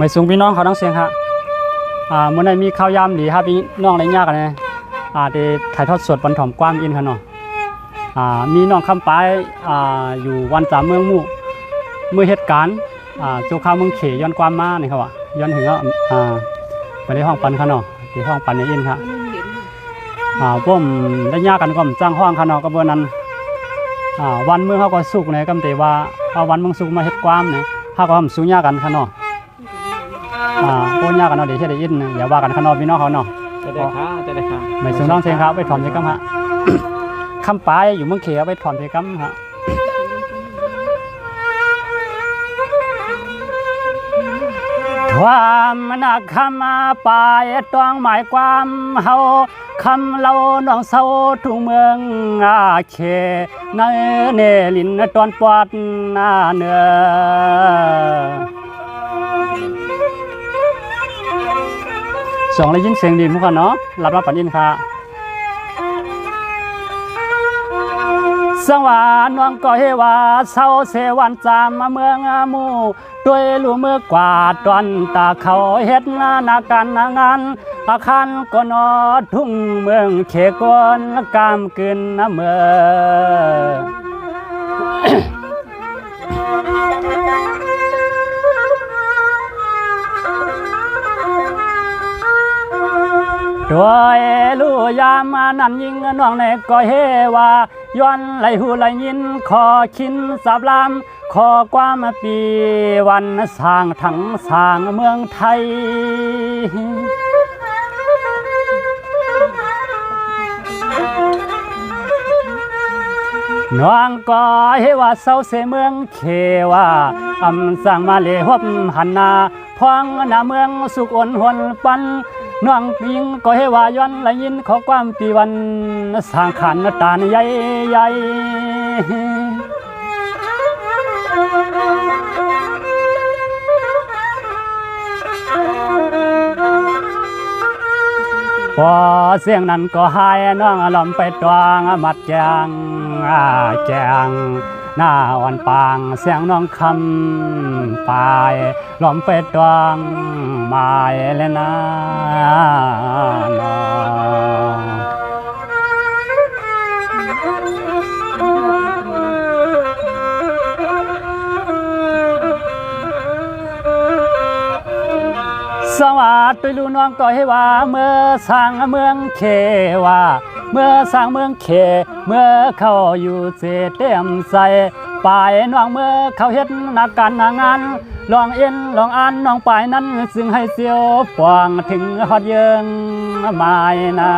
ไม่สูงพี่น้องเขาต้องเสียงฮะเมื่อไหร่มีข้าวยามดีครับพี่น้องอะไรยากกันเนี่ยได้ถ่ายทอดสดวันถ่อมกว้างอินค่ะเนาะมีน้องคำปายอยู่วันจามเมืองมู่เมื่อเหตุการณ์โจข้าวเมืองเขย้อนความมาเนี่ยครับย้อนถึงก็ไปในห้องปันค่ะเนาะที่ห้องปันในอินค่ะพวกได้ยากกันก็จ้างห้องค่ะเนาะก็เบอร์นั้นวันเมื่อเขาก็สุกเนี่ยก็แต่ว่าวันเมืองสุกมาเหตุความเนี่ยเขาก็ทำสู้ยากกันค่ะเนาะโคยากกันเนาะเดี๋ยวเชื่อได้ยินอย่าว่ากันข้างนอกพี่น้องเขาเนาะจะได้ค่ะไม่สูงน้องเสียงครับไปถอนเพกัมฮะคำปลายอยู่เมืองเขียวไปถอนเพกัมฮะความนักคำปลายต้องหมายความเฮาคำเราน้องเศร้าทุ่งเมืองเขในเนลินตอนปอดเนื้อสองเลยยินเสียงดีมุกันเนาะรับปันยินค่ะสังวานน้องก็เฮว่าเศร้าเสวันจามมาเมืองมูด้วยลูมือกวาดตอนตาเขาเฮ็ดนาการงานอาคารก็นอทุ่งเมืองเขกวนกามกึนเมืองด้วยลูยามนั่นยิงน้องในก็เฮว่าย้อนไหลหูไหลยินขอคินสับลามขอความปีวันสร้างทั้งสร้างเมืองไทยน้องก็เฮว่าเศร้าเสเมืองเขว่าสร้างมาเลหบหันนาพองหน้าเมืองสุกอ่อนหวนปันน้องปิงก็ให้ว่าย้อนไหลยินขอความปีวันสร้างขันตาใหญ่ใหญ่พอเสียงนั้นก็หายน้องลำไปตวงมัดแจงแจงหน้าอ่อนปางเสียงน้องคำปายลมไปตวงไม้เลยนะน้องสวัสดีลูกน้องก็ให้ว่าเมื่อสร้างเมืองเขว่าเมื่อสร้างเมืองเขเมื่อเขาอยู่เสเต็มใส่ปลายน้องเมื่อเขาเฮ็ดนักการงานลองเอ็นลองอ่านน้องปลายนั้นซึ่งให้เสียวปวงถึงฮอดเยิงไม้นา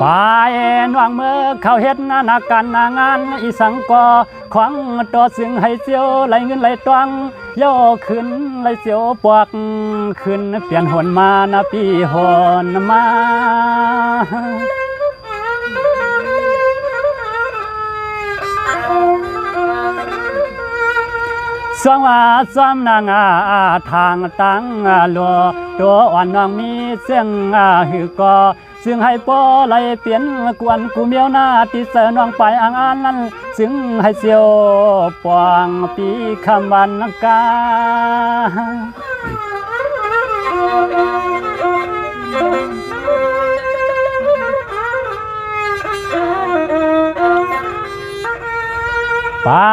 ปลายน้องเมื่อเขาเฮ็ดนักการงานอีสังก็ขวางต่อซึ่งให้เสียวไหลเงินไหลตวงย่อขึ้นไหลเสียวปวกขึ้นเปลี่ยนหนมานะปีหนมาสวงว่าสวมนางทางตั้งลัวตัวอ่อนน้องมีเสียงหือก็ซึ่งให้ปอไหลเปลี่ยนกวนกูเมียวหน้าที่เสน้องไปอ่างอันนั้นซึ่งให้เสียวปวงปีคำวันกาป้า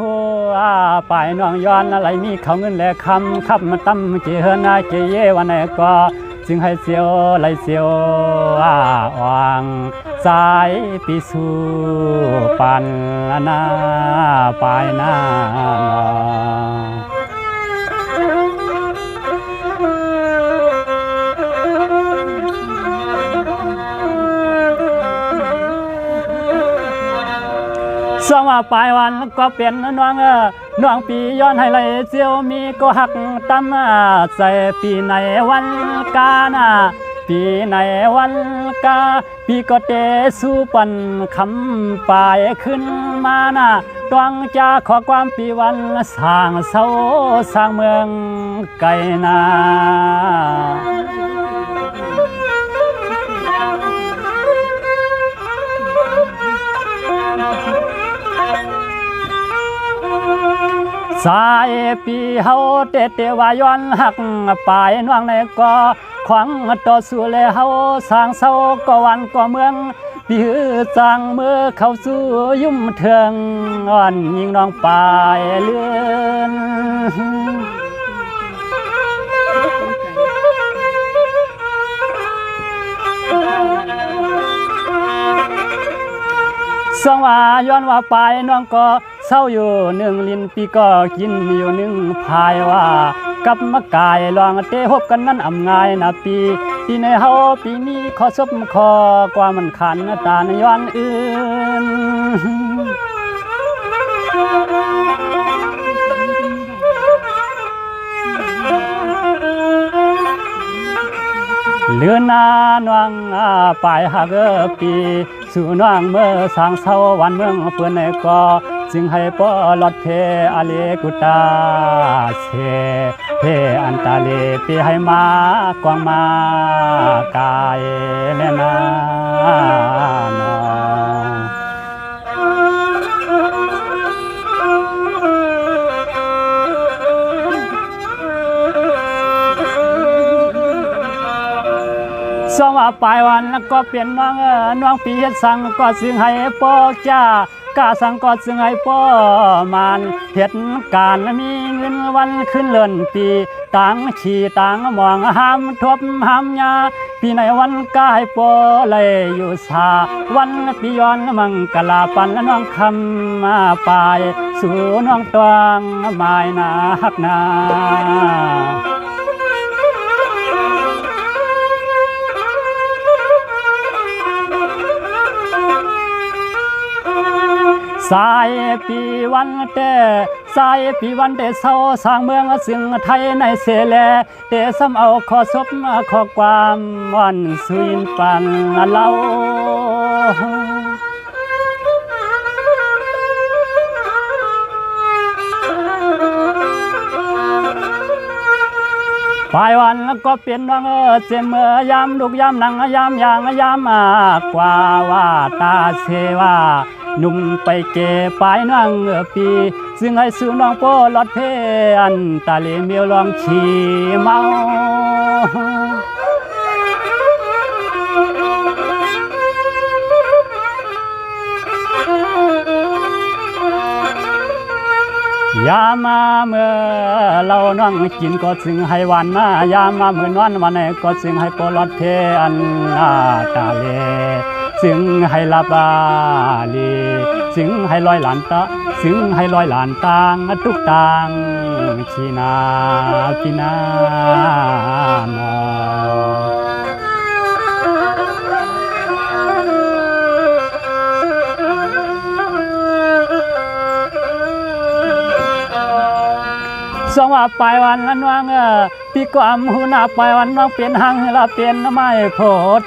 หัวไปน้องย้อนอะไรมีเขาเงินและคำขับมาตั้มเกี่ยนาเกี่ยวันไหนก็จึงให้เสียวไหลเสียวอ่างสายปีสู่ปันนาปลายนาสองว่าปลายวันก็เปลี่ยนน้องน้องปีย้อนให้ไหลเสียวมีก็หักตั้มใส่ปีในวันกานาปีในวันกาปีก็เตสู้ปันคำปลายขึ้นมานะดวงจะขอความปีวันสร้างเสาสร้างเมืองไกลนา ป สายปีเฮาเตวาย้อนหักปลายน้องในก่อขวางต่อสู้แลเฮาสร้างเศร้าก็วันก็เมืองปีหือจางเมื่อเข้าสู่ยุ่มเทืองอ่อนยิงน้องปลายเลื่อนสองว่าย้อนว่าปลายน้องก็เศร้าอยู่หนึ่งลิ้นปีก็กินอยู่หนึ่งพายว่ากับมะกายลองเตะหบกันนั้นอำงายนะปีในเฮาปีนี้ขอซบคอกว่ามันขันตาในย้อนอื่นเลือนนานวังปลายหักปีสู่น้องเมื่อสางเศร้าวันเมืองเปื่อนในก่อจึงให้ปอลอดเพอเลกุตาเสเพอันตาเลปีให้มากวางมากายแน่นาน้องสว่าปลายวันแล้วก็เปลี่ยนน้องปีเฮ็ดสั่งก็ซึ่งให้ปอจ้ากาสังก็ซึ่งให้ปอมานเหตุการมีเงินวันขึ้นเลื่อนปีต่างขี่ต่างมองห้ามทบห้ามยาปีในวันกายปอเลยอยู่สาวันปีย้อนมังกลาปันและน้องคำมาปลายสู่น้องตวงไม้นาฮักนาสายปีวันเตสายปีวันเตเศร้าสร้างเมืองซึ่งไทยในเสแลเตซ้ำเอาขอศพขอความวันสุยินปันเล่าปลายวันก็เปลี่ยนวังเจมเมื่อยามลูกยามนังยามยางยามกว่าว่าตาเสว่านุ่มไปเก็บปลายนางปีซึ่งให้สู่น้องโปลอดเพอันตาเลเมียวลองชีเมา ยามาเมื่อเรานั่งกินก็จึงให้วันมายามาเมื่อนวันวันไหนก็จึงให้ปลอดเพอันตาเลจึงให้ลาบาลีจึงให้ลอยหลานตาจึงให้ลอยหลานต่างทุกต่างชีนาพินาโนสองว่าปลายวันนั้นว่างปีกว่าหูหน้าปลายวันน้องเปลี่ยนหังละเปลี่ยนไม่โผ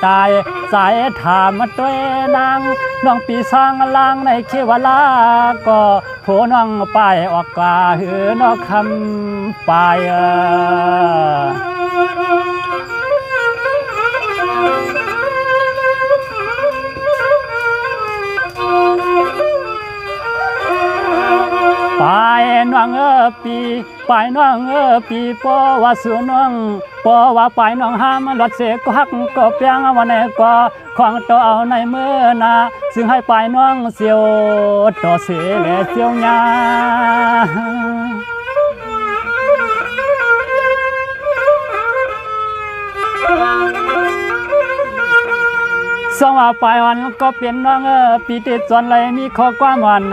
ตายสายถามมาด้วยนางน้องปีสร้างลางในเขวลาก็โผน้องปลายออกกว่าหือนอกคำปลายปลายน้องปีปลายน้องปีปอว่าสูน้องปอว่าปลายน้องห้ามหลอดเสกก็หักก็เปียงวันไหนก็ของต่อเอาในมือนาซึ่งให้ปลายน้องเสียวต่อเสียและเสียวยาสองว่าปลายวันก็เป็นน้องปีติดจนเลยมีข้อความวัน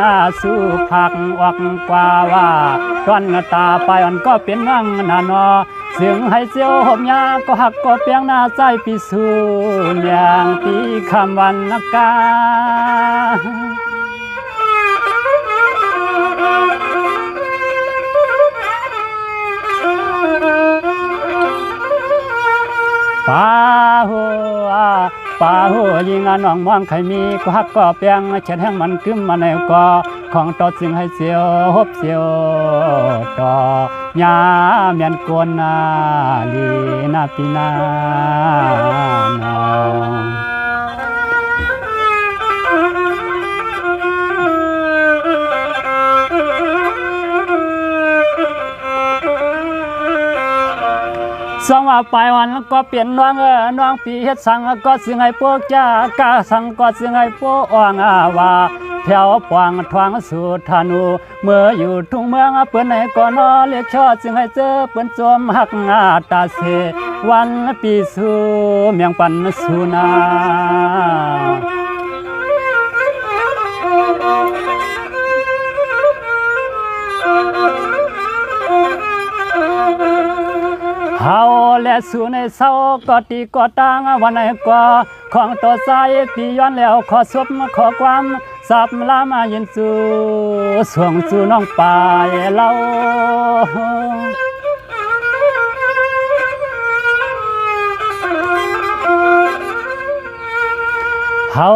สู่ผักออกกว่าว่าตอนตาปลายวันก็เป็นน้องนานอซึ่งให้เสียวห่มยาก็หักก็เปียงหน้าใจปีสูนอย่างปีคำวันนักกาป้าหัวป้าหัวยิงน้องมองใครมีก็หักก็เปียงเช็ดแห้งมันกึมมาในก็ของต่อจึงให้เสียวหบเสียวต่อยาเมียนกวนนาลีนาปีนา สองว่าปลายวันก็เปลี่ยนน้องน้องปีเฮ็ดสังก็สิงให้พวกจ้ากาสังก็สิงให้พวกอ่างว่าแถวปวางทวางสู่ธนูเมื่ออยู่ทุ่งเมืองเปิ้นไหนก็นอเรียกชอดสิงให้เจอเปิ้นจวมหักตาเสวันปีสู่เมียงปันสู่นาเฮาและสู่ในเศร้าก็ตีก็ตางวันไหนก็ของตัวสายปีย้อนแล้วขอสบขอความสับลามายินสู่สวงสู่น้องปลายเล่าเฮา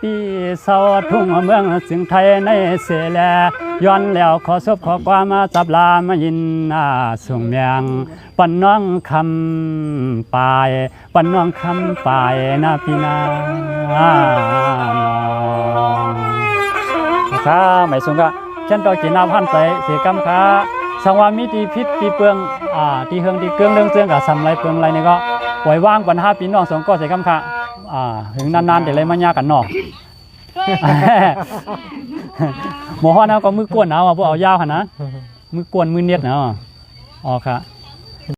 ปีเศร้าทุ่งเมืองสิงไทยในเสแลย้อนแล้วขอสบขอความสับลามายินส่งเมียงปันน้องคำปลายปันน้องคำปลายนาพี่นาค่ะหมายถึงก็เช่นต่อกินน้ำพันไปเสียกำค่ะสังวามีตีพิษตีเปลืองตีเฮืองตีเกลืองเรื่องเสื่องกับสำไรเปลืองไรนี่ก็ปล่อยว่างปัญหาพี่น้องสองก็เสียกำค่ะถึงนานๆเดี๋ยวเลยมายากันเนาะหมอฮอนะก็มือกวนเอาพวกเอายาวขนาดมือกวนมือเน็ตเนาะอ๋อค่ะ